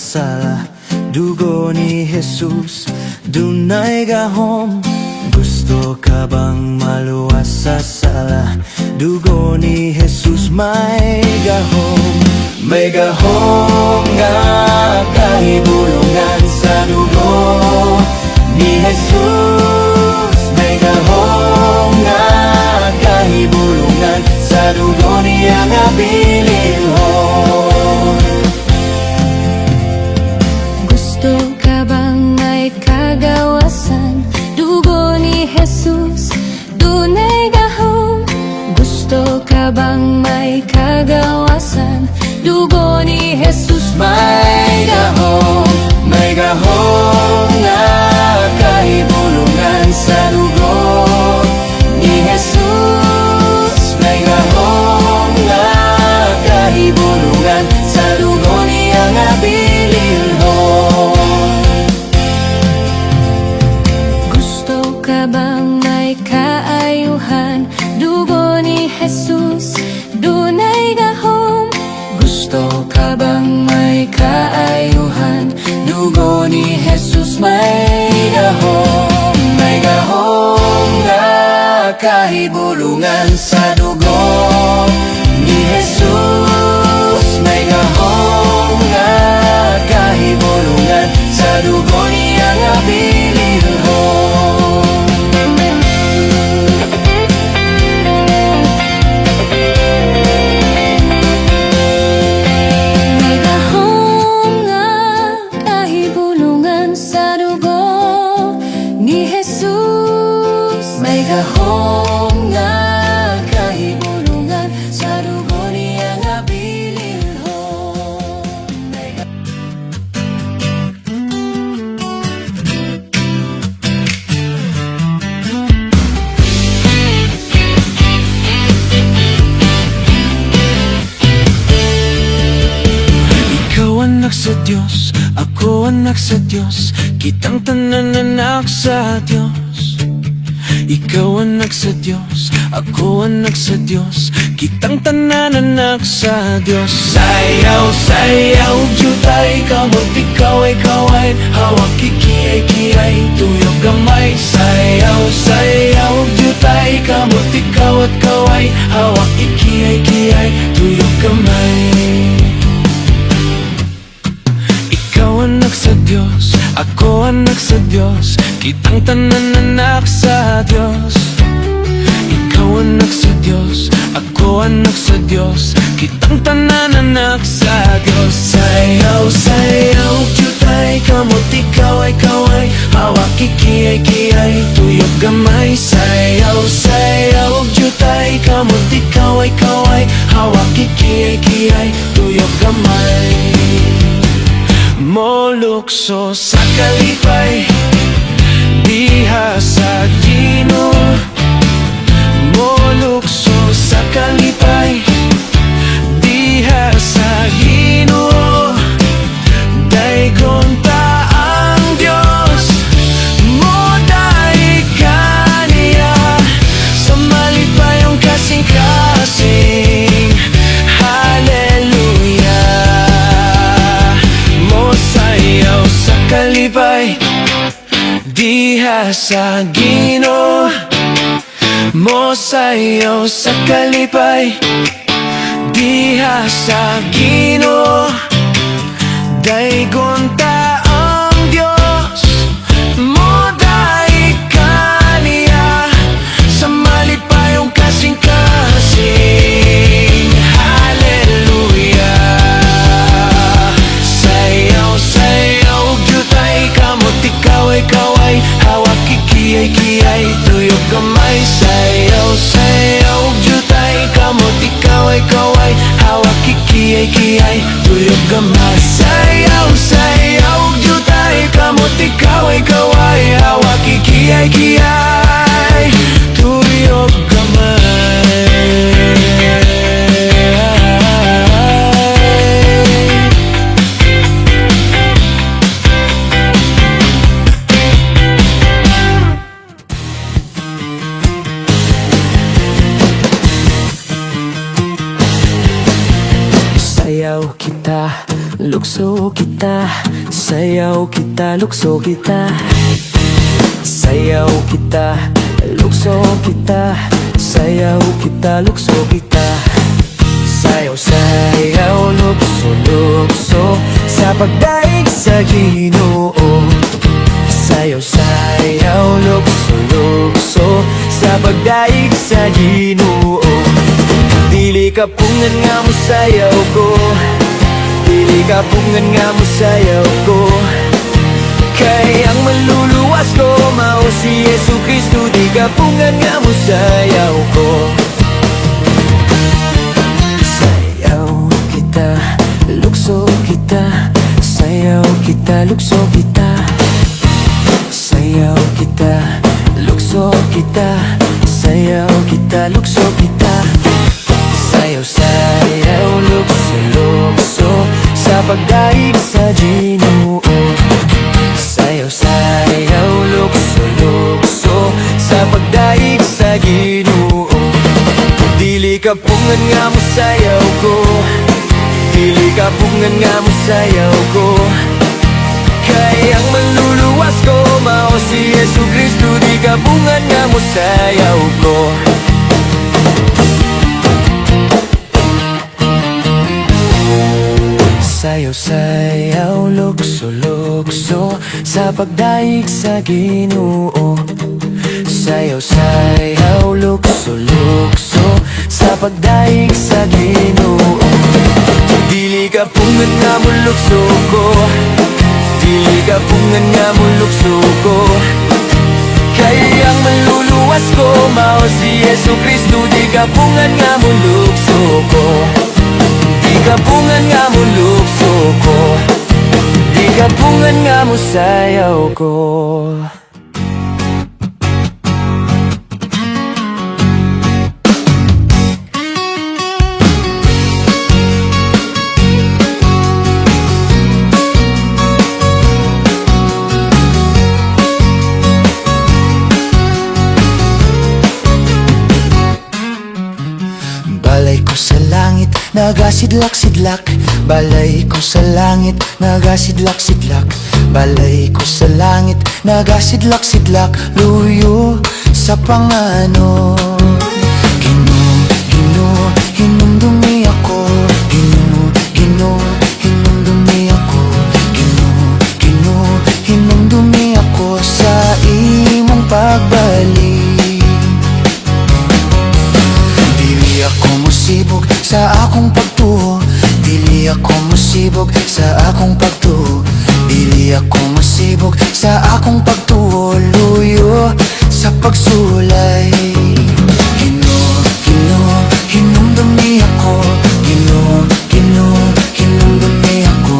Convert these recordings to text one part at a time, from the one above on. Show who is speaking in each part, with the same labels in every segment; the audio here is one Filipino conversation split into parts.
Speaker 1: sala. Dugo ni Jesus, dunay gahom. Gusto ka bang maluwas sa sala? Dugo ni Jesus may gahom. May gahom nga kahibulungan sa dugo ni Jesus. May gahom nga kahibulungan sa dugo niya nga bililhon.
Speaker 2: Gusto ka bang may kagawasan? Dugo ni Jesus, dunay gahom. Gusto ka bang may kagawasan? Dugo ni Jesus may gahom.
Speaker 1: May gahom nga kahibulungan sa dugo ni Jesus. May gahom nga kahibulungan sa dugo niya nga bililhon.
Speaker 2: Gusto ka bang may kaayuhan? Dugo ni Jesus, dunay gahom.
Speaker 1: Gusto ka bang may kaayuhan? Dugo ni Jesus may gahom. May gahom nga kahibulungan sa dugo ni Jesus. May gahom nga kahibulungan sa dugo niya nga bililhon.
Speaker 2: May gahom nga kahibulungan sa dugo ni Jesus.
Speaker 1: May gahom nga kahibulungan sa dugo niya nga bililhon. Ikaw anak sa Diyos, ako anak sa Diyos, kitang tanan anak sa Diyos. Ikaw anak sa Diyos, ako anak sa Diyos, kitang tanan anak sa Diyos. Sayaw, sayaw, jutay, kamot ikaw ay kaway, hawak kikiyay-kiyay, tuyog gamay. Sayaw, sayaw, jutay, kamot ikaw at kaway, hawak kikiyay-kiyay, tuyog gamay. Ikaw anak sa Diyos, ako anak sa Diyos, kitang tanan anak sa Diyos. Ikaw anak sa Diyos, ako anak sa Diyos, kitang tanan anak sa Diyos. Sayaw, sayaw, jutay, kamot ikaw ay kaway, hawak kikiyay-kiyay, tuyog gamay. Sayaw, sayaw, jutay, kamot ikaw ay kaway, hawak kikiyay-kiyay, tuyog gamay. Molukso sa kalipay, diha sa Ginoo. Molukso sa kalipay, diha sa Ginoo. Daygon ta ang Dios, moday ka niya, sa malipayong kasing-kasing. Mosayaw sa kalipay, diha sa Ginoo. Mosayaw sa kalipay, diha sa Ginoo. Daygon ta ang Dios, moday ka niya, sa malipayong kasing-kasing. Kaway, hawak kikiyay-kiyay, tuyog gamay. Sayaw, sayaw, jutay, kamot ikaw ay kaway, hawak kikiyay-kiyay, tuyog gamay. Sayaw, sayaw, jutay, kamot ikaw ay kaway, lukso kita. Sayaw kita, lukso kita. Sayaw kita, lukso kita. Sayaw kita, lukso kita. Sayaw, sayaw, lukso, lukso sa pagdaig sa Ginoo. Sayaw, sayaw, lukso, lukso sa pagdaig sa Ginoo. Dili ka pungan nga mo sayaw ko, dili ka pungan nga mo sayaw ko. Kay ang maluluwas ko mao si Yesu Kristo. Di ka pungan nga mo sayaw ko. Sayaw kita, lukso kita. Sayaw kita, lukso kita. Sayaw kita, lukso kita. Sayaw kita, lukso kita. Sayaw, sayaw, lukso, lukso sa pagdaig sa Ginoo. Sayaw, sayaw, lukso, lukso sa pagdaig sa Ginoo. Dili ka pungan nga mo sayaw ko, dili ka pungan nga mo sayaw ko. Kay ang maluluwas ko mao si Yesu Kristo. Di ka pungan nga mo sayaw ko. Sayaw, sayaw, lukso, lukso sa pagdaig sa Ginoo. Sayaw, sayaw, lukso, lukso sa pagdaig sa Ginoo. Dili ka pungan nga mo lukso ko, dili ka pungan nga mo lukso ko. Kay ang maluluwas ko mao si Yesu Kristo. Di ka pungan nga mo lukso ko, di ka pungan nga mo lukso ko. Di ka pungan nga mo sayaw ko.
Speaker 3: Balay ko sa langit, nagasidlak-sidlak. Balay ko sa langit, nagasidlak-sidlak. Balay ko sa langit, nagasidlak-sidlak. Luyo sa Panganoon. Ginoo, Ginoo, hinumdumi ako. Ginoo, Ginoo, hinumdumi ako. Ginoo, Ginoo, hinumdumi ako sa imong pagbalik. Dili ako musibog sa akong pagtuo, dili ako musibog sa akong pagtuo, dili ako musibog sa akong pagtuo. Luyo sa pagsulay. Ginoo, Ginoo, hinumdumi ako. Ginoo, Ginoo, hinumdumi ako.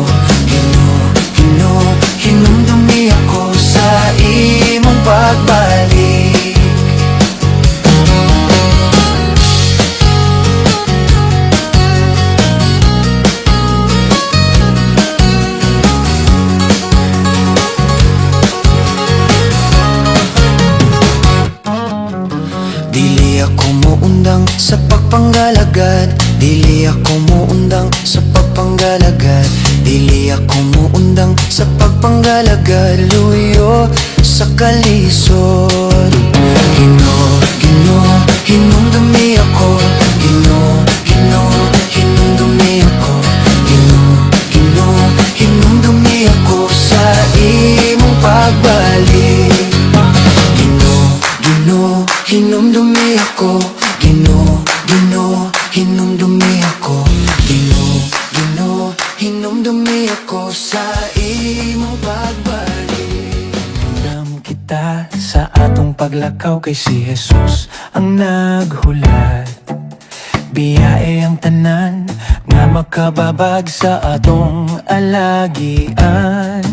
Speaker 3: Ginoo, Ginoo, hinumdumi ako sa imong pagbalik. Dili ako muundang sa pagpanggalagad, dili ako muundang sa pagpanggalagad, dili ako muundang sa pagpanggalagad. Luyo sa kalisod. Ginoo, Ginoo, hinumdumi ako. Ginoo, Ginoo, hinumdumi ako. Ginoo, Ginoo, hinumdumi ako sa imong pagbalik. Ginoo, Ginoo, hinumdumi ako. Ginoo, Ginoo, hinumdumi ako. Ginoo, Ginoo, hinumdumi ako sa imong pagbalik.
Speaker 1: Ramdam kita sa atong paglakaw kay si Jesus ang naghulat. Biyae ang tanan nga makababag sa atong alagian.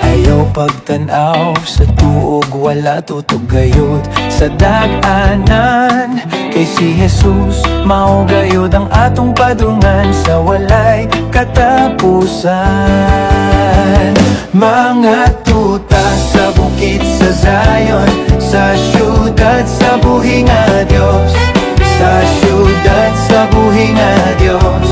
Speaker 1: Ayaw pagtanaw sa tuog, wala tutog gayud sa dag-anan. Kay si Jesus mao gayud ang atong padungan sa walay katapusan. Mga tuta sa bukid sa Zion, sa syudad sa buhi nga Dios, sa syudad sa buhi nga Dios,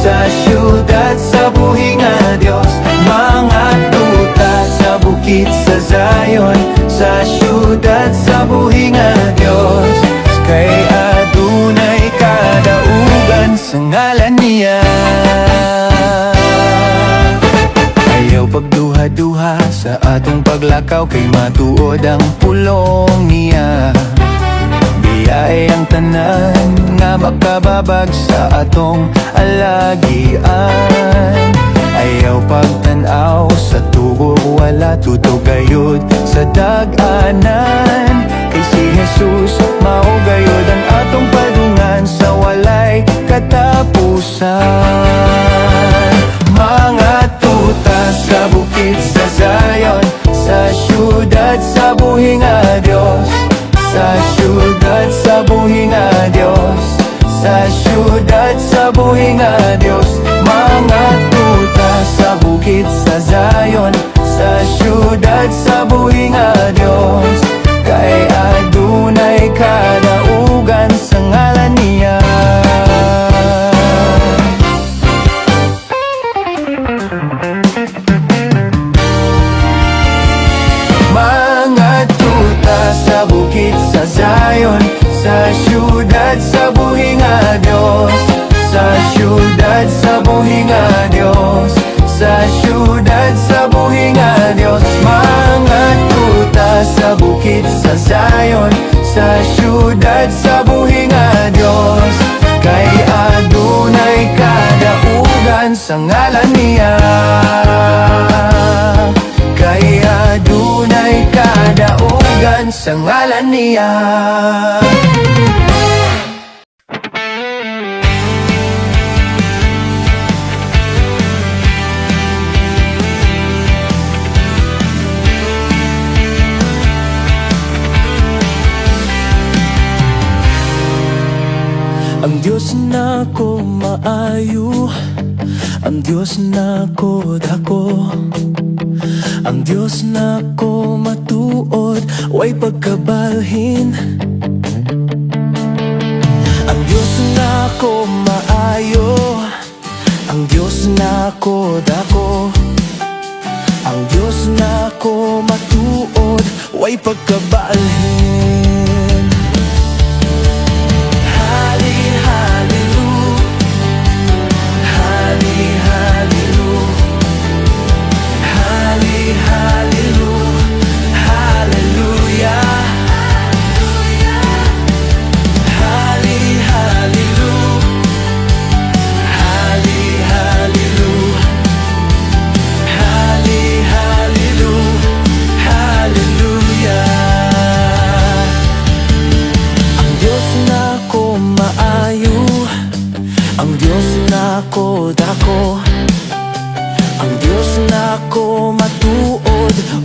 Speaker 3: sa syudad, sa buhinga Diyos. Mga tuta sa bukid sa Zion, sa syudad, sa buhinga Diyos. Kay adunay kadaugan sa ngalan niya. Ayaw pagduha-duha sa atong paglakaw, kay matuod ang pulong niya. Biyay ang tanan nga makababag sa atong alagian. Ayaw pagtanaw sa tugog, wala tutugayod sa dag-anan. Kay si Jesus maugayod ang atong padungan sa walay katapusan. Mga tuta sa bukid sa Zion, sa syudad, sa buhinga Diyos. Sa syudad, sa buhinga Diyos. Sa syudad, sa buhinga Diyos. Mga tuta sa bukid sa Zion, sa syudad, sa buhinga Diyos. Kay adunay kadaugan sa ngalan niya. Mga tuta sa bukid sa Zion, sa syudad, sa buhinga Diyos. Sa syudad, sa buhinga Diyos. Sa syudad, sa buhinga Diyos. Mga tuta sa bukid sa Zion, sa syudad, sa buhinga Diyos. Kay adunay kadaugan sa ngalan niya. Kay adunay kadaugan sa ngalan niya.
Speaker 1: Ang Diyos na ko maayo, ang Diyos na ko dako, ang Diyos na ko matuod, way pagkabalhin. Ang Diyos na ko maayo, ang Diyos na ko dako, ang Diyos na ko matuod, way pagkabalhin.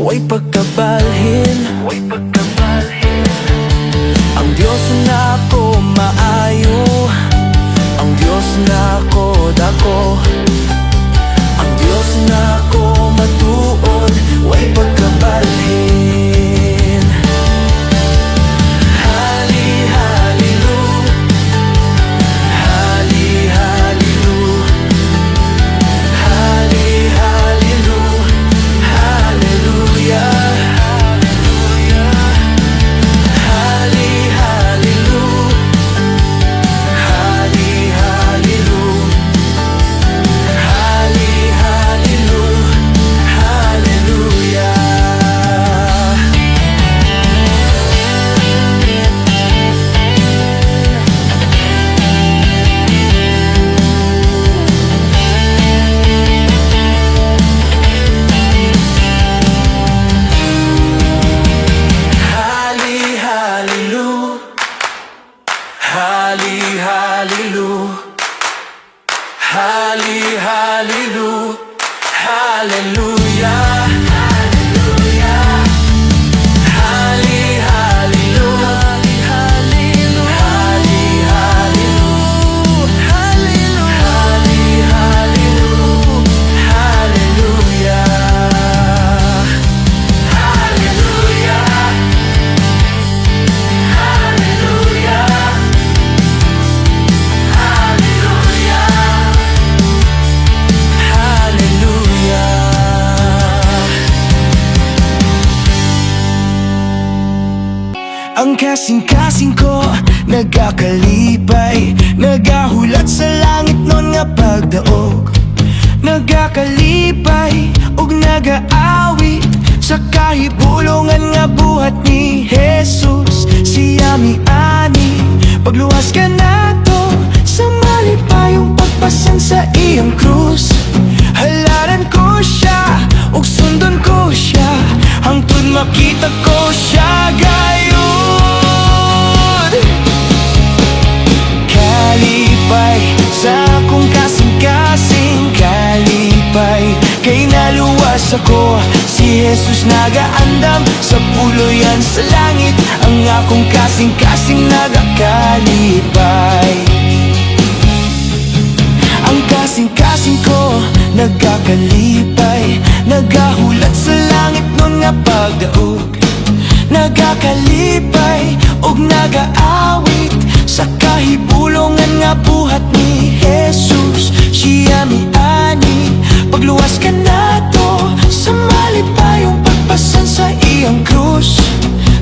Speaker 1: Way pagkabalhin, way pagkabalhin. Ang Diyos na ko maayo, ang Diyos na ko dako, ang Diyos na ko matuod, way pagkabalhin. Hali, halilu, hali, halilu, hali, halilu, hallelujah.
Speaker 3: Ang kasing-kasing ko nagakalipay, nagahulat sa langit nun nga pagdaog. Nagakalipay ug nagaawit sa kahibulongan nga buhat ni Jesus. Siya mi-ani pagluwas ka nato sa malipayong pagpasan sa iyang krus. Halaran ko siya ug sundon ko siya hangtod makita ko siya gayud. Kalipay sa akong kasing-kasing, kalipay kay naluwas ako. Si Jesus nagaandam sa puloyan sa langit, ang akong kasing-kasing nagakalipay. Ang kasing-kasing ko nagakalipay, nagahulat sa langit nun nga pagdaog. Nagakalipay ug nagaawit sa kahibulongan nga buhat ni Jesus. Siya mi-ani pagluwas ka nato sa malipayong pagpasan sa iyang krus.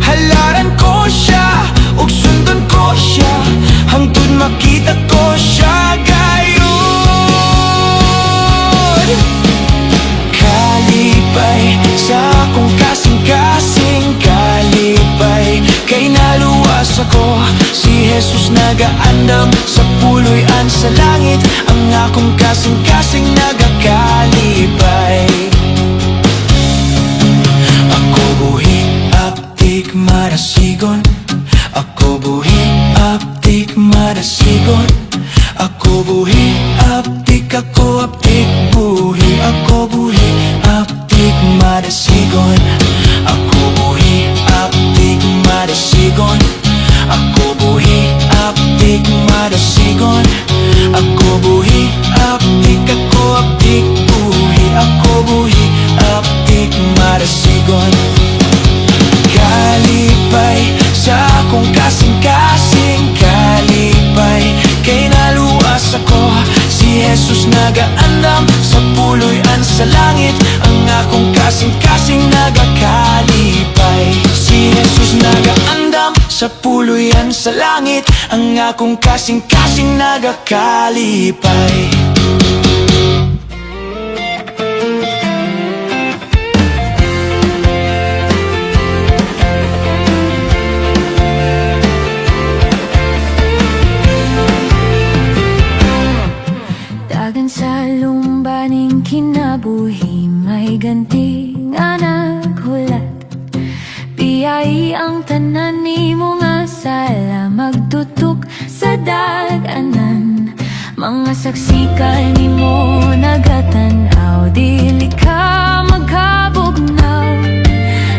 Speaker 3: Halaran ko siya ug sundon ko siya hangtod makita ko siya gayud. Kalipay sa akong kasing-kasing, kalipay kay naluwas ako. Si Jesus nagaandam sa puloy-an sa langit, ang akong kasing-kasing nagakalipay. Ako buhi aptik marasigon, ako buhi aptik marasigon, ako buhi aptik, ako aptik buhi, ako buhi aptik marasigon, ako buhi aptik marasigon, ako buhi aptik marasigon, ako buhi aptik, ako aptik buhi, ako buhi aptik marasigon. Kalipay sa akong kasing-kasing, kalipay kay naluwas ako. Si Jesus nagaandam sa puloy-an sa langit, ang akong kasing-kasing nagakalipay. Si Jesus nagaandam sa puloy-an sa langit, ang akong kasing-kasing nagakalipay.
Speaker 2: Dagan sa lumbaning kinabuhi, may ganti nga naghulat. Biyai ang tanan ni mo nga sala, magtutok sa daganan. Mga saksi ka ni mo nagatanaw, dili ka magkabugnaw.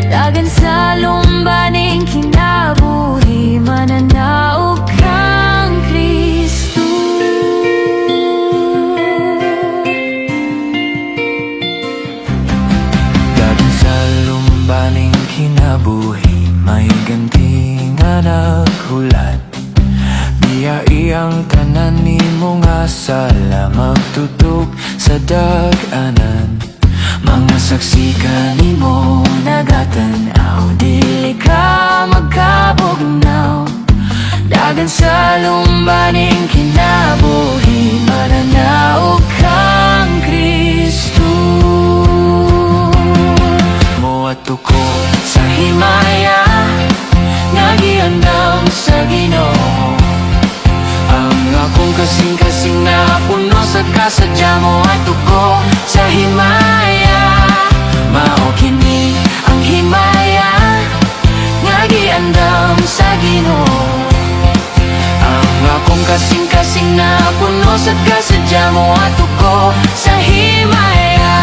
Speaker 2: Dagan sa lumbaning kinabuhi, mananaog kang Kristo.
Speaker 3: Dagan sa lumbaning kinabuhi, may ganti nga naghulat. Biyai ang tanan ni mo nga sala, magtutok sa daganan. Mga saksi ka ni mo nagatanaw, dili ka magkabugnaw. Dagan sa lumbaning kinabuhi, mananaog kang Kristo. Moadto ko sa himaya, nagiandam sa Ginoo. Ang akong kasing-kasing na puno sa kasadya mo at ko sa himaya. Mao kini ang himaya, nagiandam sa Ginoo. Ang akong kasing-kasing na puno sa kasadya mo at ko sa himaya.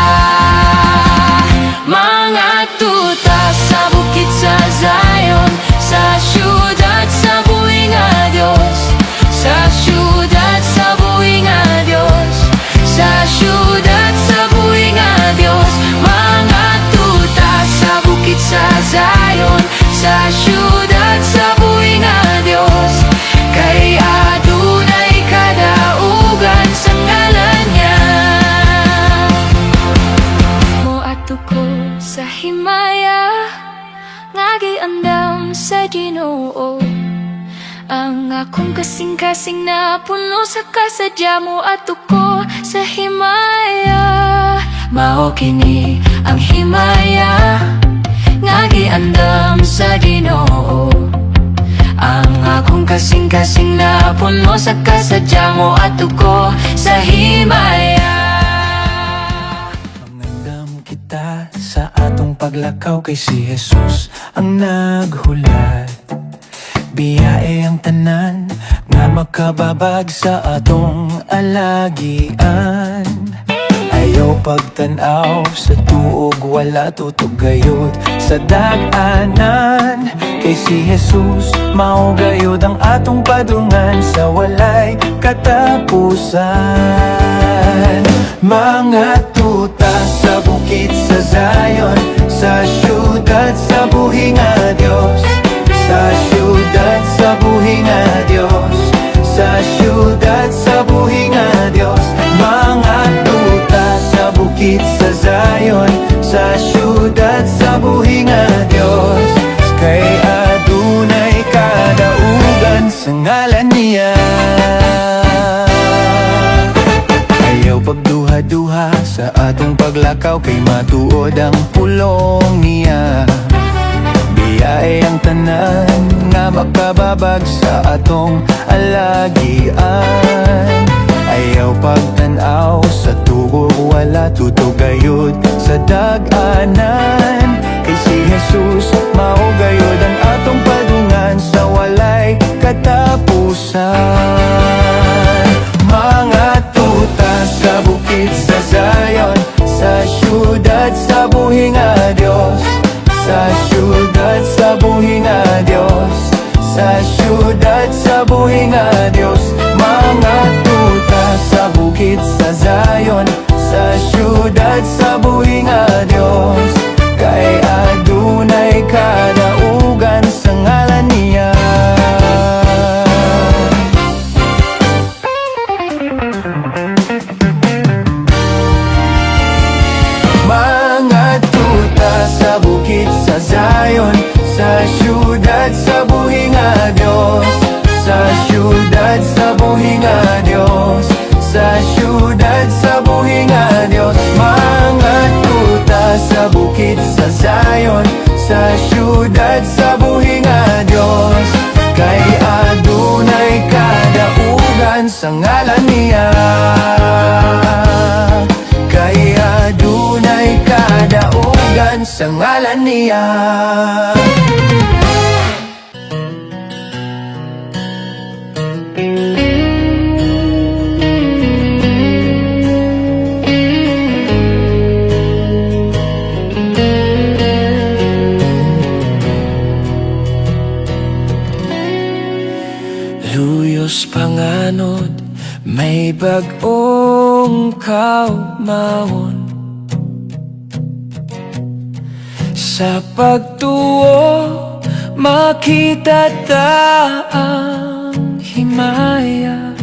Speaker 3: Mga tuta sa bukid sa Zion, sa syudad sa buhi nga Dios, sa syudad sa buhi nga Dios, sa syudad sa buhi nga Dios. Mga tuta sa bukid sa Zion, sa syudad sa buhi nga Dios, kay adunay kadaugan sa ngalan niya. Moadto ko sa himaya, ngagiandam
Speaker 2: sa Ginoo. Ang akong kasing-kasing na puno sa kasadya mo at uko sa himaya. Mao kini ang himaya nga giandam sa Ginoo. Ang akong kasing-kasing na puno sa kasadya mo at uko sa himaya.
Speaker 3: Mangandam kita sa atong paglakaw kay si Jesus ang naghulat. Biyae ang tanan nga makababag sa atong alagian. Ayaw pagtanaw sa tuog, wala tutugayod sa dag-anan. Kay si Jesus mao gayud ang atong padungan sa walay katapusan. Mga tuta sa bukid sa Zion, sa syudad sa buhi nga Dios. Sa syudad sa buhi nga Dios, sa syudad sa buhi nga Dios. Mga tuta sa bukid sa Zion, sa syudad sa buhi nga Dios. Kay adunay kadaugan sa ngalan niya. Ayaw pagduha-duha sa atong paglakaw, kay matuod ang pulong niya. Biyae ang tanan nga makababag sa atong alagian. Ayaw pagtanaw sa tuog, wala tutugayod sa dag-anan. Kay si Jesus mao gayud ang atong padungan sa walay katapusan. Mga tuta sa bukid sa Zion, sa syudad sa buhi nga Dios. Sa syudad sa buhi nga Dios, sa syudad sa buhi nga Dios. Mga tuta sa bukid sa Zion, sa syudad sa buhi nga Dios. Kay adunay kadaugan sa ngalan niya. Mga tuta sa bukid sa Zion, sa syudad sa buhi nga Dios. Sa syudad sa buhi nga Dios, sa syudad sa buhi nga Dios. Mga tuta sa bukid sa Zion, sa syudad sa buhi nga Dios. Kay adunay kadaugan sa ngalan niya. Kay adunay kadaugan sa ngalan niya.
Speaker 1: Luyos panganod, may bag-ong kaumawon. Sa pagtuo, makita ta ang himaya.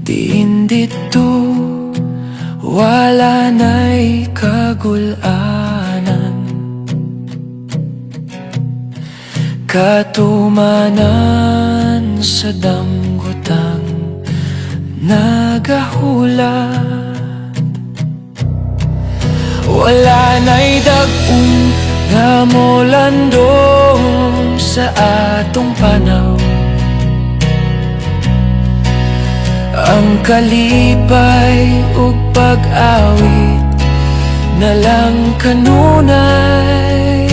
Speaker 1: Diin dito, wala na'y kagulanan. Katumanan sa damgutang nagahulat. Wala na'y dag-ong nga molandong sa atong panaw. Ang kalipay ug pag-awit na lang kanunay.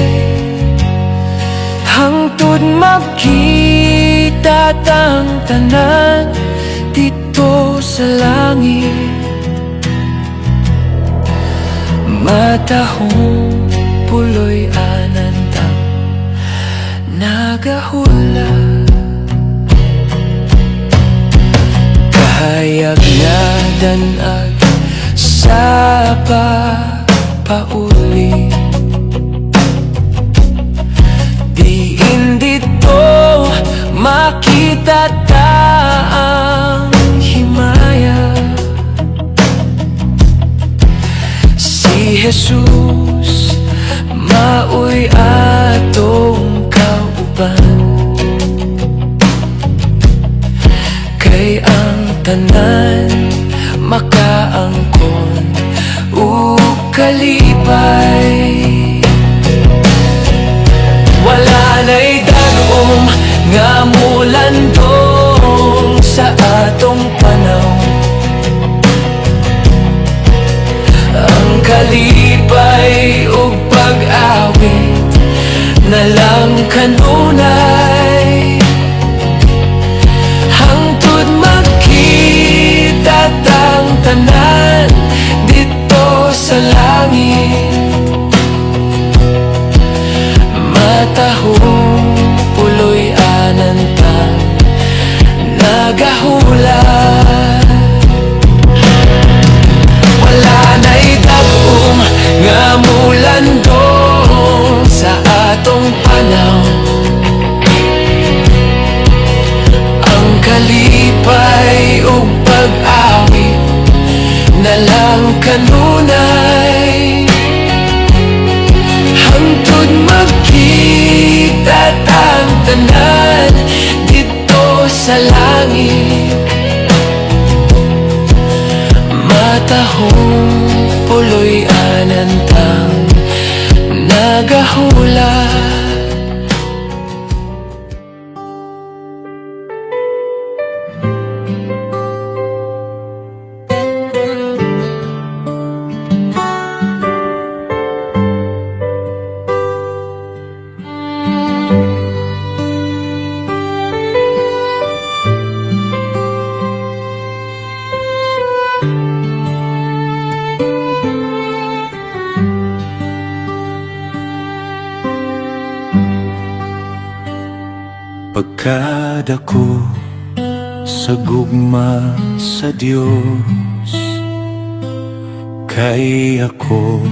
Speaker 1: Hangtod makita tang tanan dito sa langit. Matahong puloy anantang nagahula. Kahayag nga danag sa pagpauli. Diin dito makita ta ang himaya. Si Jesus maoy tanan makaangkon ug kalipay. Wala na'y dagom nga mulandong sa atong panahon. Ang kalipay ug pag-awit na lang kanunay. Hangtod magkita tang tanan dito sa langit. Matahong puloy anantang nagahula. Wala na'y dagom nga mulandong sa atong panahon. Ang kalipay ug pag-awit na lang kanunay. Hangtod magkita tang tanan dito sa langit. Matahong puloy anantang nagahula.
Speaker 3: Pagkadako sa gugma sa Dios, kay ako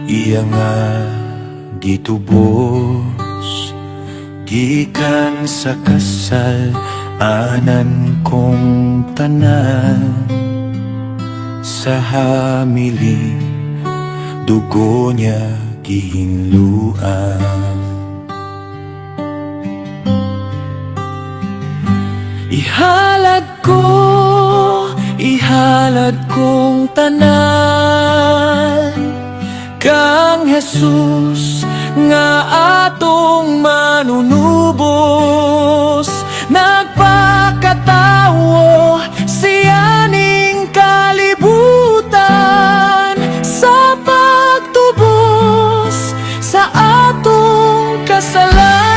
Speaker 3: iya nga gitubos. Gikan sa kasal anan kong tanan, sa hamili dugo niya gihinluan. Ihalad kong tanan kang Jesus nga atong manunubos. Nagpakatawo siya ning kalibutan sa pagtubos sa atong kasalanan.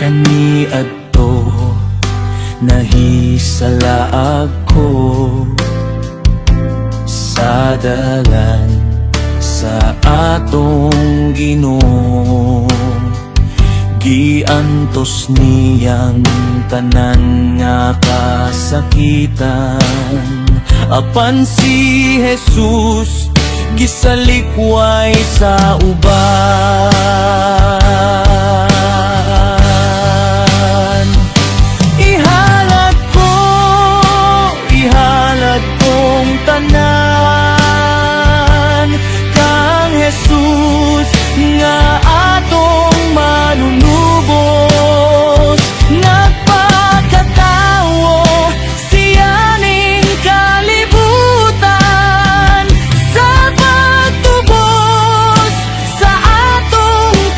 Speaker 3: Kani adto nahisala ako sa dalan sa atong Ginoo. Giantos niyang tanan nga kasakitan, apan si Jesus gisalikway sa uban. Ihalad kong tanan kang Jesus nga atong manunubos. Nagpakatawo siya ning kalibutan sa pagtubos sa atong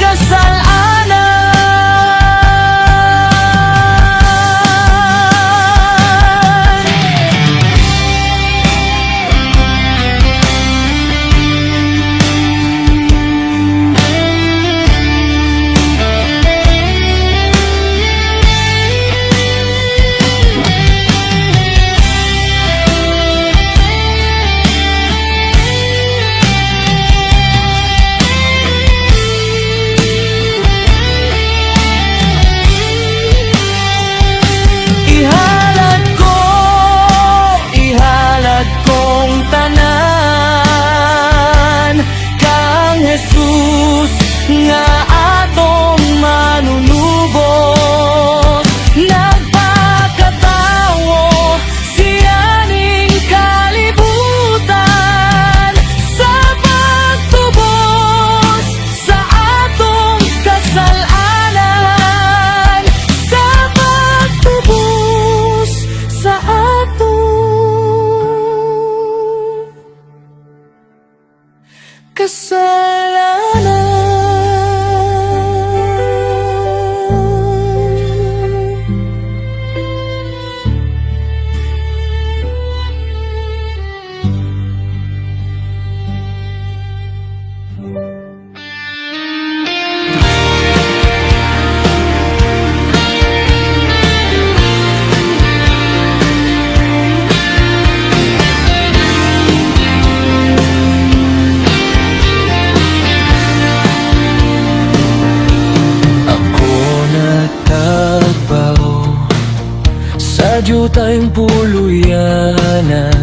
Speaker 1: Diyo tayong puluyanan,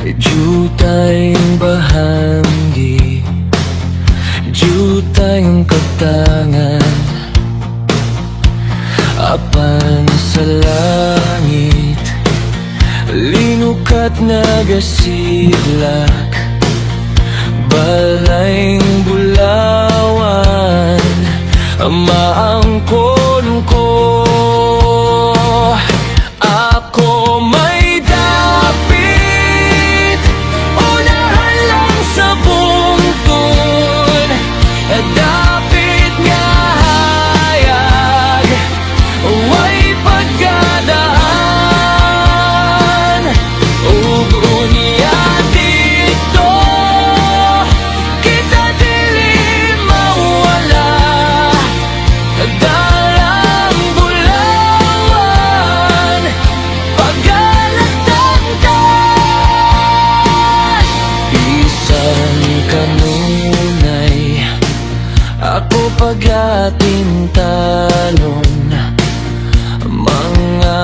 Speaker 1: Diyo tayong bahagi, Diyo tayong katangan, apan sa langit, linukat nagasidlak, balayng bulawan, maangkon ko. Ako may dapit, unahan lang sa bungtod, dapit nga hayag, way pagkadaan, ug unya dito, kita dili mawala, dalang bulawan, pagkalatangkan. Bisan kanunay ako pagatintalon, mga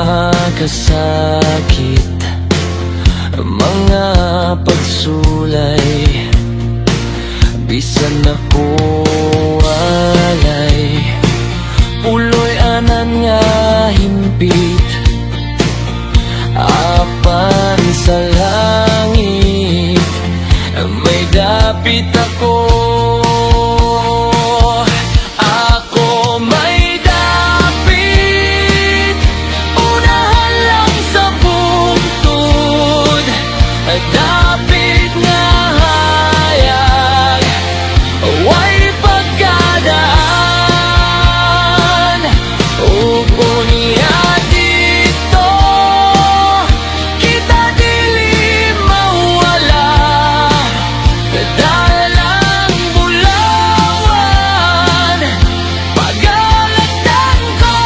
Speaker 1: kasakit, mga pagsulay, bisan ako walay, puloy anan nga himpit, apan sa langit, may dapit ako. Ako may dapit, unahan lang sa bungtod, dapit nga hayag, way pagkadaan, ug unya dito, kita dili mawala, dalang bulawan, pagkalatang ko.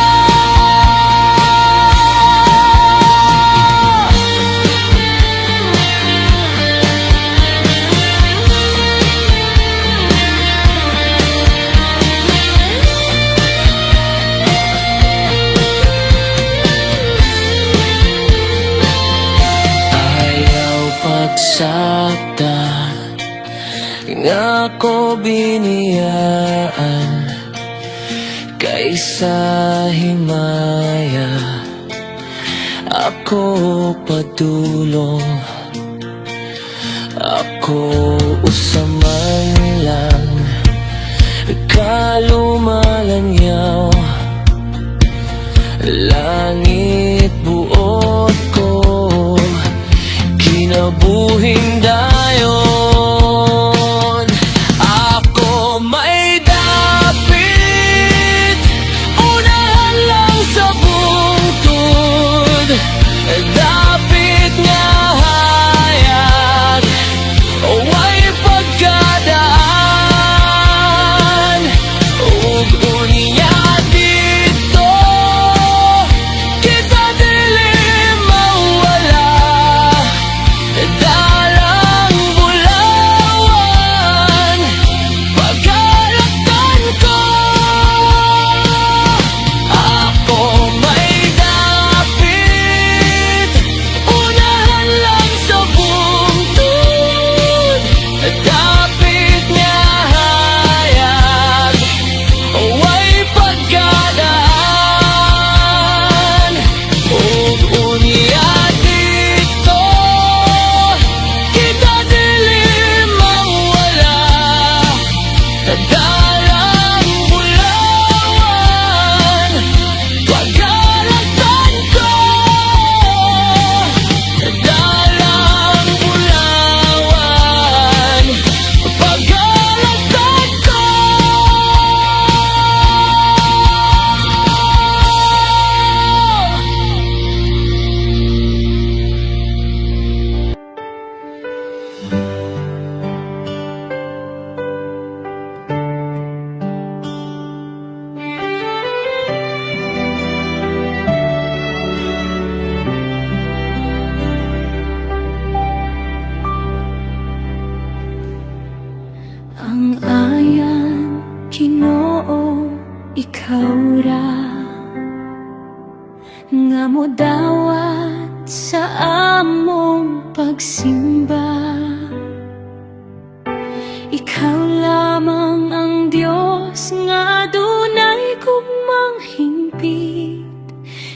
Speaker 1: Ayaw pagsakta, nga ko biniyaan, kaysa himaya, ako padulong, ako usaman lang, kalumalanyaw, langit buot ko, kinabuhing dayon. Ako may dapit, unahan lang sa bungtod, dapit nga hayag, way pagkadaan, ug unya dito, kita dili mawala, dalang bulawan, pagkalatan ko. Ako may dapit, unahan lang sa bungtod, dapit nga hayag, way pagkadaan, ug unya dito, kita dili mawala, dalang bulawan, pagkalatan ko. Dalang bulawan, pagkalatan ko.
Speaker 2: Ang ayan, Ginoo, ikaw ra nga mo dawat sa among pagsimba. Ikaw lamang ang Diyos nga dunay gugmang hingpit.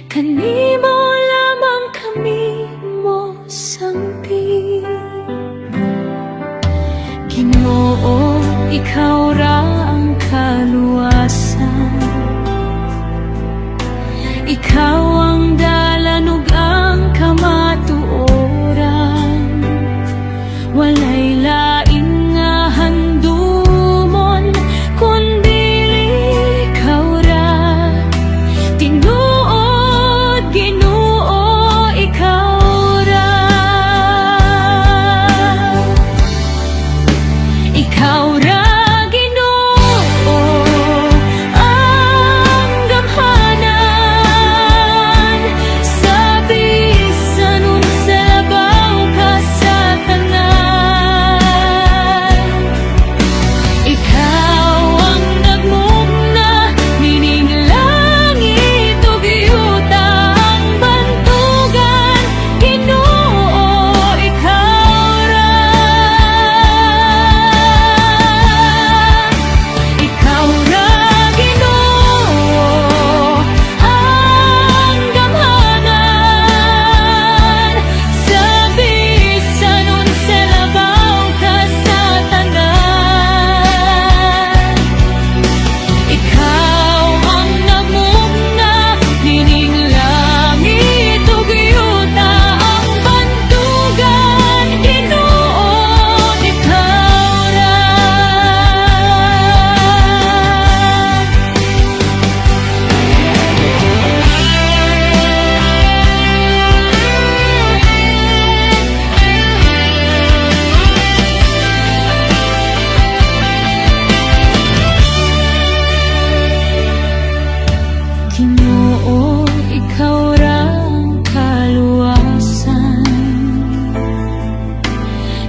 Speaker 2: Kanimo lamang kami mo sangpit. Ginoo, ikaw ra ang kaluwasan. Ikaw ang dalan ug ang kamatuoran. Walay lain nga handumon kundi ikaw ra. Tinuod, Ginoo, ikaw ra. Ikaw ra,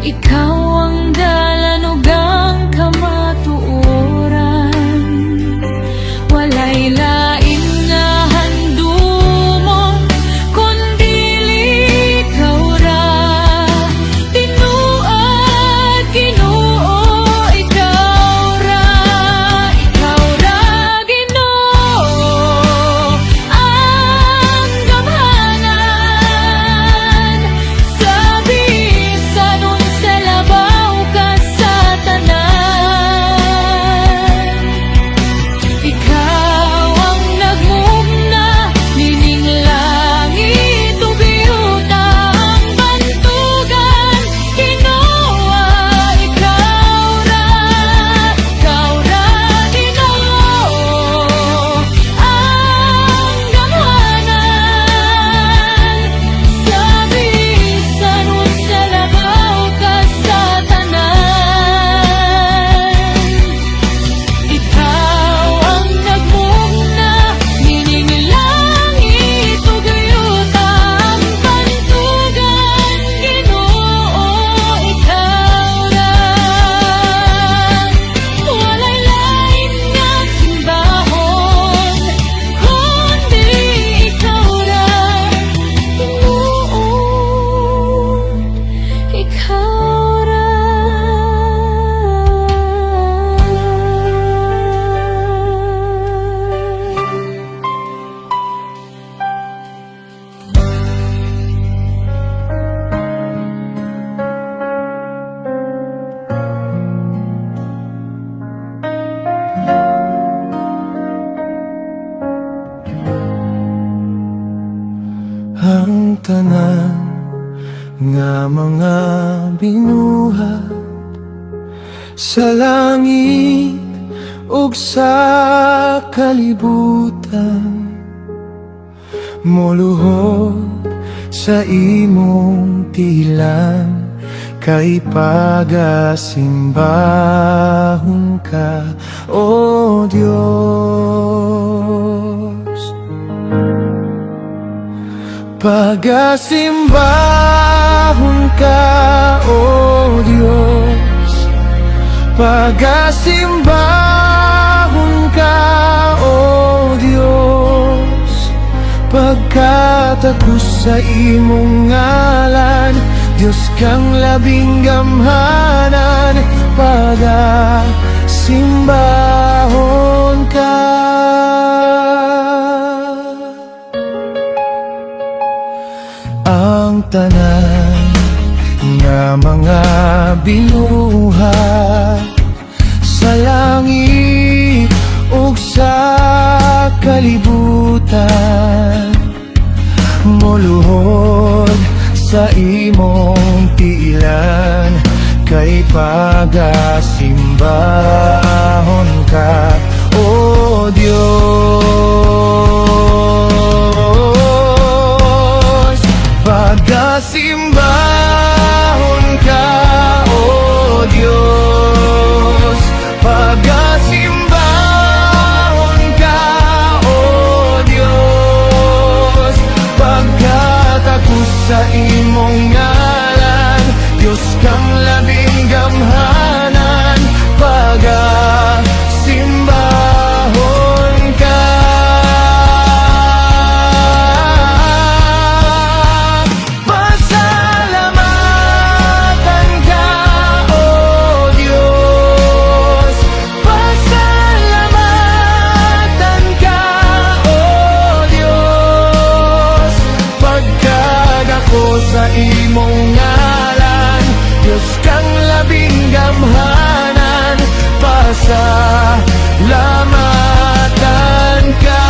Speaker 2: ikaw ang dalan ug ang kamatuoran. Walay lain nga handumon kundi ikaw ra. Tinuod, Ginoo, ikaw ra. Ikaw ra, Ginoo, ang gamhanan. Sabi sa nun sa labaw ka sa tanan. Ikaw ang nagmumna, nining langit ug yuta ang bantugan. Ginoo, ikaw ra, Ginoo, ang gamhanan. Sabi sa nun sa labaw ka sa tanan. Ikaw ang nagmumna, nining langit ug yuta ang bantugan. Ginoo, ikaw ra. Walay lain nga simbahon kundi ikaw ra. Tinuod, ikaw ra.
Speaker 3: Ang tanan nga mga binuhat sa langit ug sa kalibutan, moluhod sa imong tilan, kay pagasimbahon ka, O Diyos. Pagasimbahon ka, O Diyos. Pagasimbahon ka, O Diyos. Pagka Pagkat ako sa imong ngalan, Diyos kang labing gamhanan, pagasimbahon ka. Ang tanan nga mga binuhat sa langit ug sa kalibutan, moluhod sa imong tiilan, kay pagasimbahon ka, O Diyos. Pagasimbahon ka, O Diyos. Pagasimbahon ka, O Diyos. Pagkat ako sa imong ngalan, Diyos kang labing gamhanan, pagasimbahon ka. Pasalamatan ka, O Diyos. Pasalamatan ka, O Diyos. Pagkat ako sa imong ngalan, Diyos kang labing gamhanan, pasalamatan ka.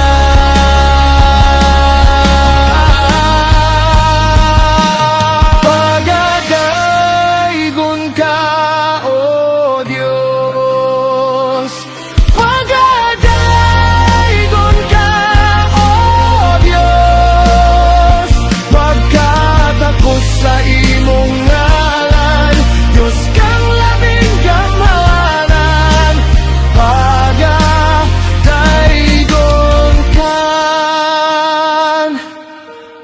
Speaker 3: Pagadaygon ka, O Diyos. Pagadaygon ka, O Diyos. Pagkat ako sa imong ngalan, Diyos kang labing gamhanan, pagadaygon ka.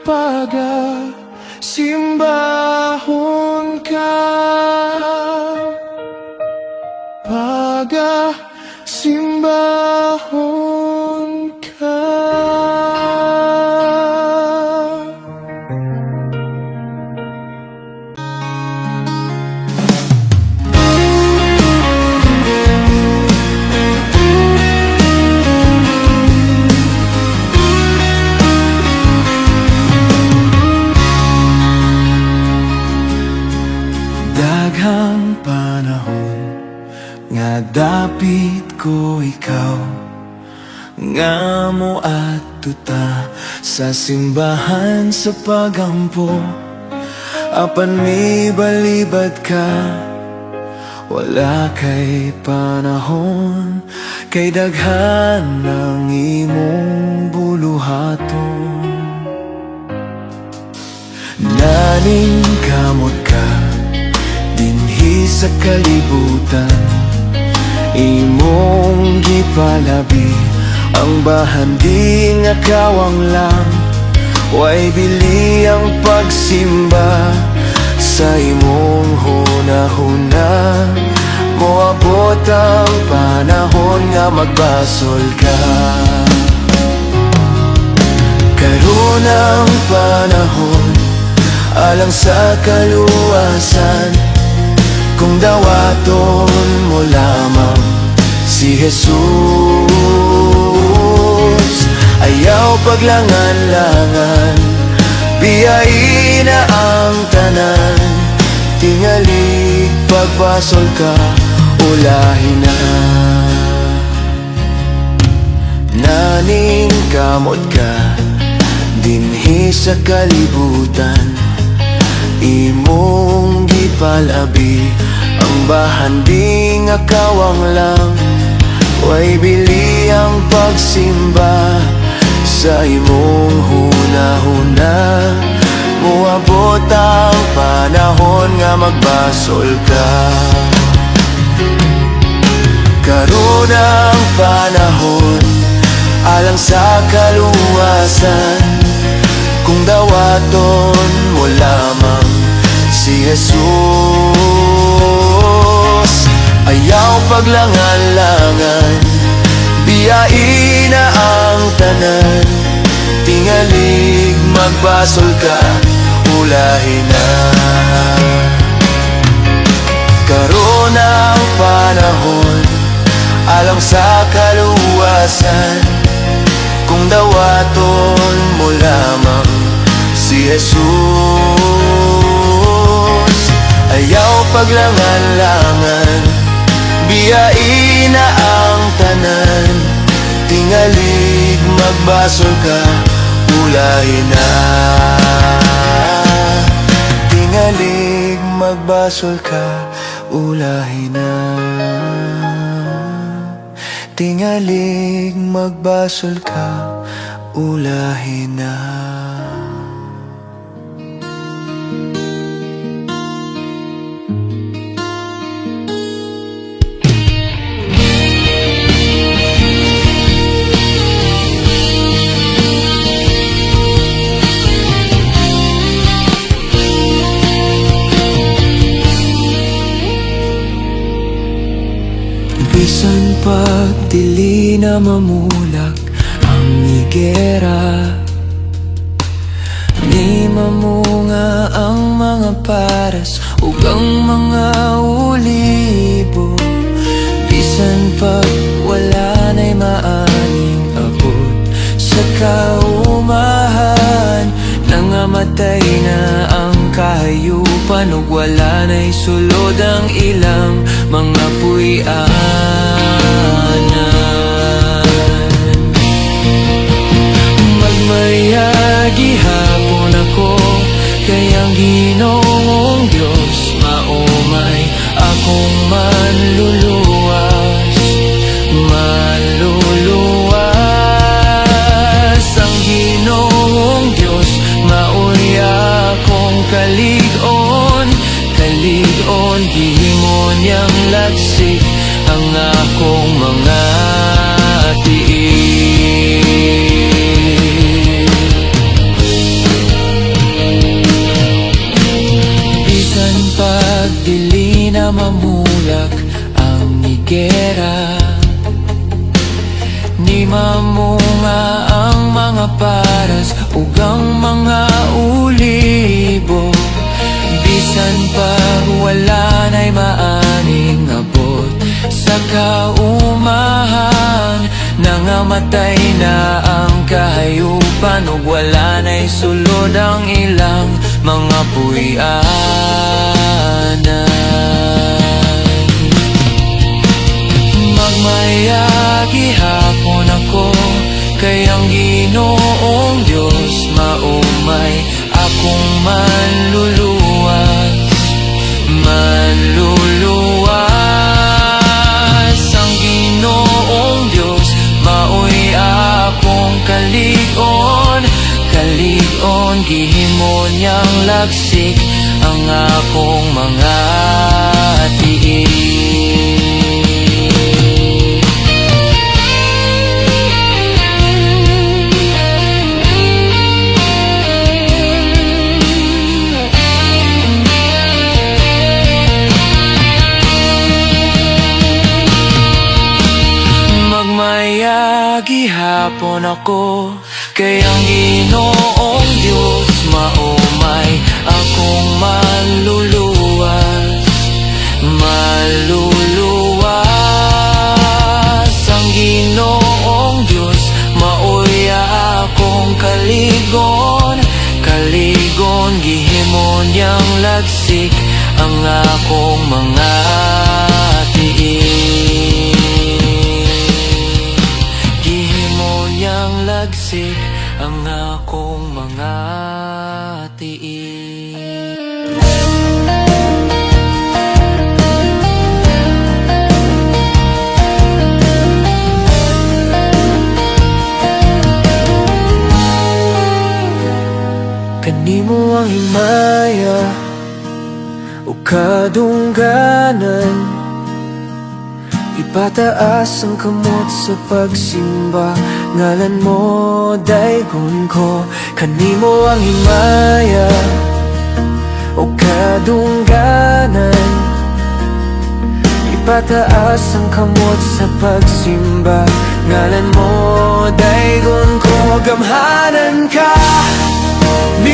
Speaker 3: Pagasimbahon ka. Pagasimbahon ka. Daghang panahon nga dapit ko ikaw, nga mo at tuta sa simbahan sa pagampo. Apan may balibad ka, wala kay panahon, kay daghan ng imong buluhaton. Naning kamot ka dinhi sa kalibutan, imong gipalabi ang bahanding nga kawang lang. Way bili ang pagsimba sa imong hunahuna, moabot ang panahon nga magbasol ka. Karon ang panahon alang sa kaluwasan, kung dawaton mo lamang si Jesus. Ayaw paglangan-langan, biyain na ang tanan, tingali pagbasol ka, ulahin na. Naning kamot ka dinhi sa kalibutan, imong gipalabi ang bahanding nga kawang lang. Way bili ang pagsimba sa imong hunahuna, moabot ang panahon nga magbasol ka. Karon ang panahon alang sa kaluwasan, kung dawaton mo lamang si Jesus. Ayaw paglangan-langan, biyain na ang tanan, tingalig magbasol ka, ulahin na. Karoon ang panahon, alang sa kaluwasan, kung dawaton mo lamang si Jesus. Ayaw paglangan-langan, biyain na ang tanan, tingalig magbasol ka, ulahin na. Tingalig magbasol ka, ulahin na. Tingalig magbasol ka, ulahin na. Bisan pagdili na mamulak ang higera, ni mamunga ang mga paras ug ang mga ulibo. Bisan pag wala na'y maaning abot sa kaumahan, nangamatay na ang kahayupan ug wala na'y sulod ang ilang mga puy-anan. Magmayagi hapon ako, kayang Ginoong Diyos maumay akong manluluwas. Manluluwas ang Ginoong Diyos, mauy akong kaligon. Kaligon, gihingon niyang lagsik ang akong mga tiil. Bisan pagdili na mamulak ang higera, ni mamunga ang mga paras ug ang mga ulibo. Bisan pa wala na'y maaning abot sa kaumahan, nangamatay na ang kahayupan ug wala na'y sulod ang ilang mga puy-anan. Magmayagi hapon ako, kayang Ginoong Diyos maumay akong manluluwas. Manluluwas ang Ginoong Diyos, mauy akong kaligon. Kaligon, gihimon niyang lagsik ang akong mga tiil. Magmayagi hapon ako, kayang Ginoong Diyos maumay akong manluluwas. Manluluwas ang Ginoong Diyos, mauy akong kaligon. Kaligon, gihimon niyang lagsik ang akong mga tiil. Lagsik ang akong mga tiil. Kanimo ang himaya o kadungganan, ipataas ang kamot sa pagsimba, ngalan mo daygon ko. Kanimo ang himaya o kadungganan, ipataas ang kamot sa pagsimba, ngalan mo daygon ko. Gamhanan ka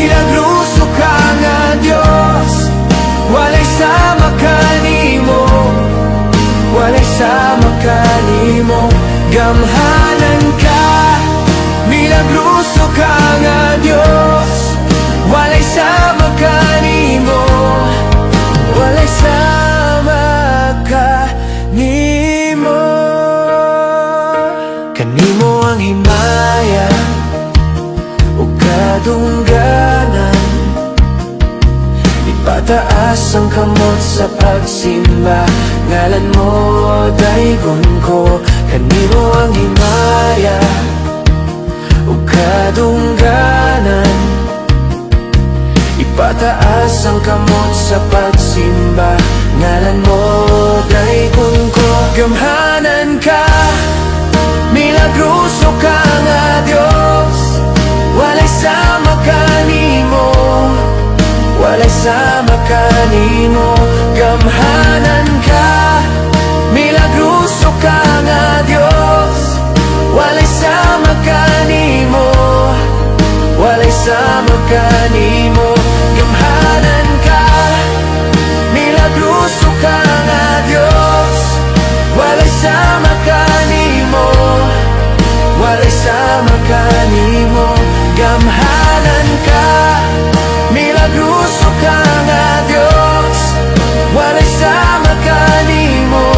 Speaker 3: milagruso ka nga Dios. Walay sama kanimo, walay sama kanimo. Gamhanan ka, milagruso ka nga Dios. Walay sama kanimo, walay sama kanimo. Kanimo ang himaya o kadungganan, ipataas ang kamot sa pagsimba. Ngalan mo daygon ko. Kanimo ang himaya o kadungganan, ipataas ang kamot sa pagsimba. Ngalan mo daygon ko. Gamhanan ka, milagruso ka nga Dios. Walay sama kanimo, walay sama kanimo. Gamhanan ka, milagruso ka nga Dios. Walay sama kanimo, walay sama kanimo. Gamhanan ka, milagruso ka nga Dios. Walay sama kanimo, walay sama kanimo. Gamhanan ka, milagruso ka nga Dios. Walay sama kanimo,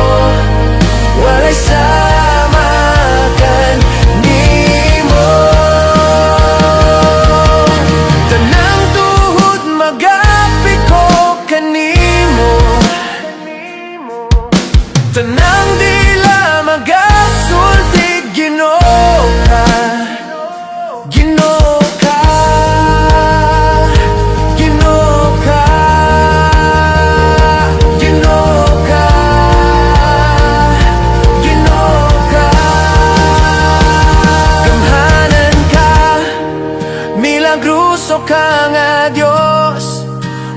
Speaker 3: walay sama kanimo. Tanang tuhod magapi ko kanimo, tanang dila magasulti Ginoo ka, Ginoo ka, Ginoo ka, Ginoo ka, Ginoo ka. Gamhanan ka, milagruso ka nga Dios.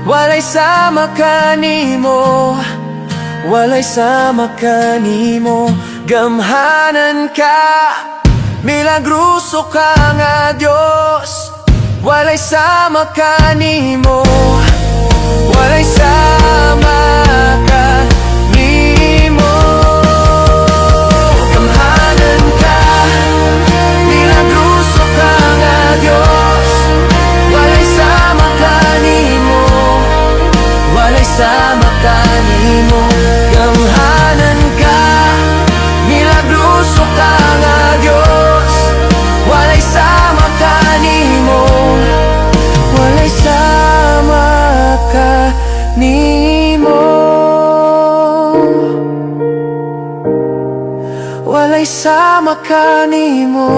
Speaker 3: Walay sama kanimo, walay sama kanimo. Gamhanan ka, milagruso ka nga Dios. Walay sama kanimo, walay sama kanimo. Gamhanan ka, milagruso ka nga Dios. Walay sama kanimo, walay sama kanimo. Gamhanan ka, milagruso ka nga Dios. Walay sama kanimo, walay sama kanimo. Walay sama kanimo,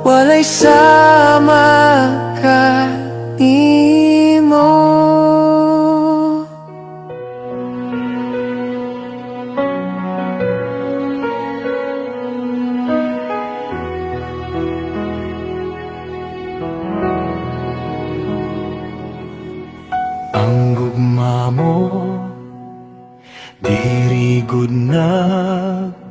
Speaker 3: walay sama kanimo. Ang gugma mo, diri gud nagbabago.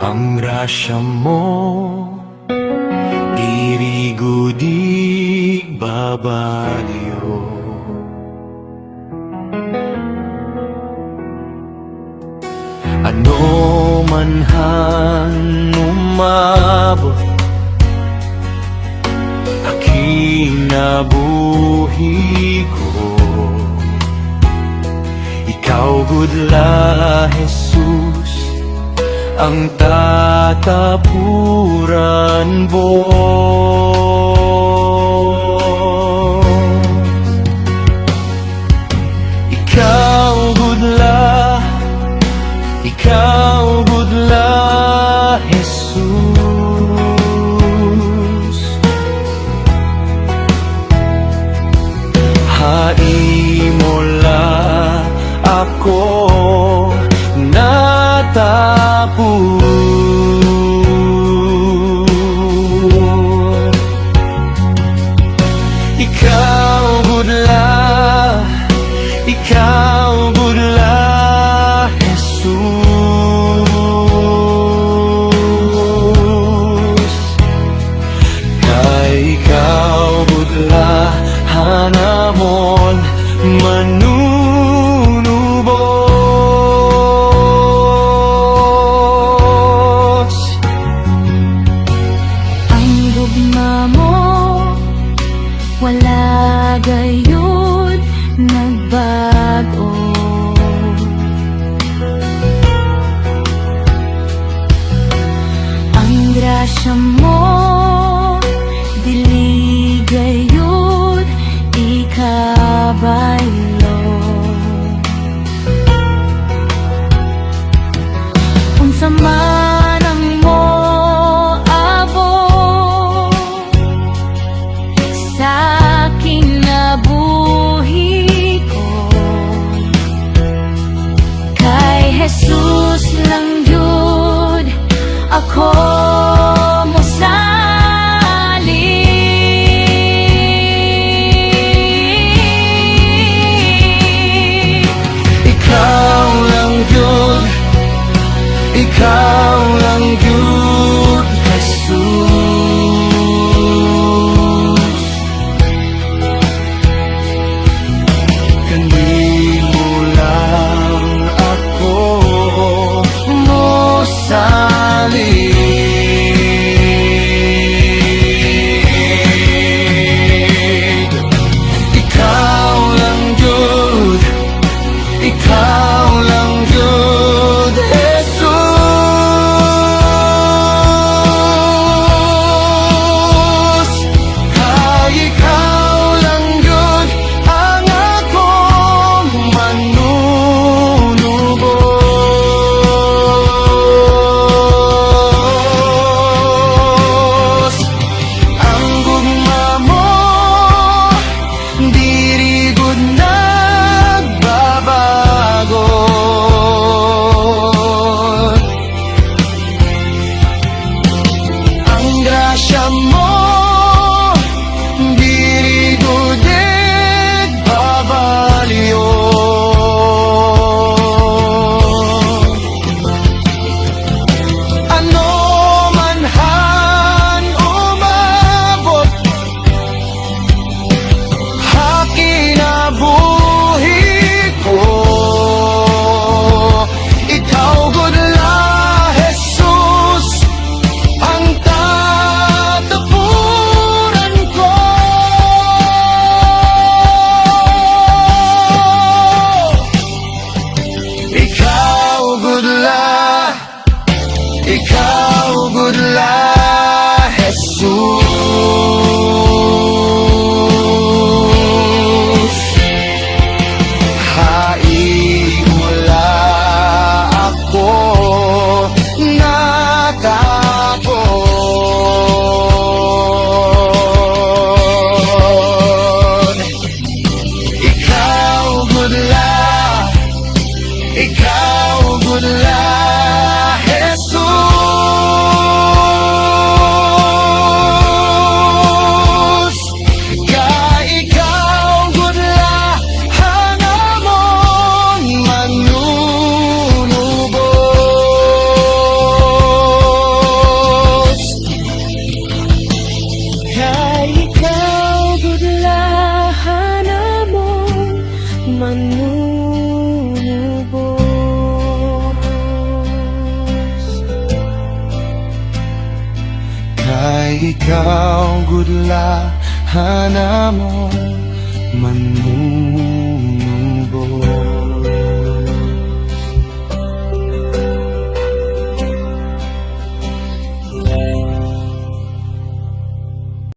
Speaker 3: Ang grasya mo, diri gud igbabaliw. Ano man umabot akinabuhi ko, ikaw gud la Jesus ang tatapuran Bos. Ikaw gud la, ikaw gud la Jesus. Haimo la ako natapur. Ikaw gud la, ikaw gud la Jesus.
Speaker 2: bago. Ang grasya mo dili gayud ikabaylo. Unsa man ang moabot sa kinabuhi ko, kay Jesus lang yun ako mosali.
Speaker 1: Ikaw lang yun, ikaw lang yun, Jesus. Kanimo lang ako mosali. Ikaw lang yun, ikaw lang yun, Jesus. Kay ikaw lang yun ang akong manunubos. Ang gugma mo diri gud nagbabago. Ang grasya mo diri gud nagbabalyo. Ano man han umabot hakinabuhi ko, ikaw gud la Jesus ang tatapunan ko. Ikaw gud la, ikaw gud la Jesus. Haimula ako natapon. Ikaw gud la, ikaw gud la Jesus. Kay ikaw gud la hanamon manunubos. Kay ikaw gud la hanamon manunubos. Kay ikaw gud la hanamon manunubos.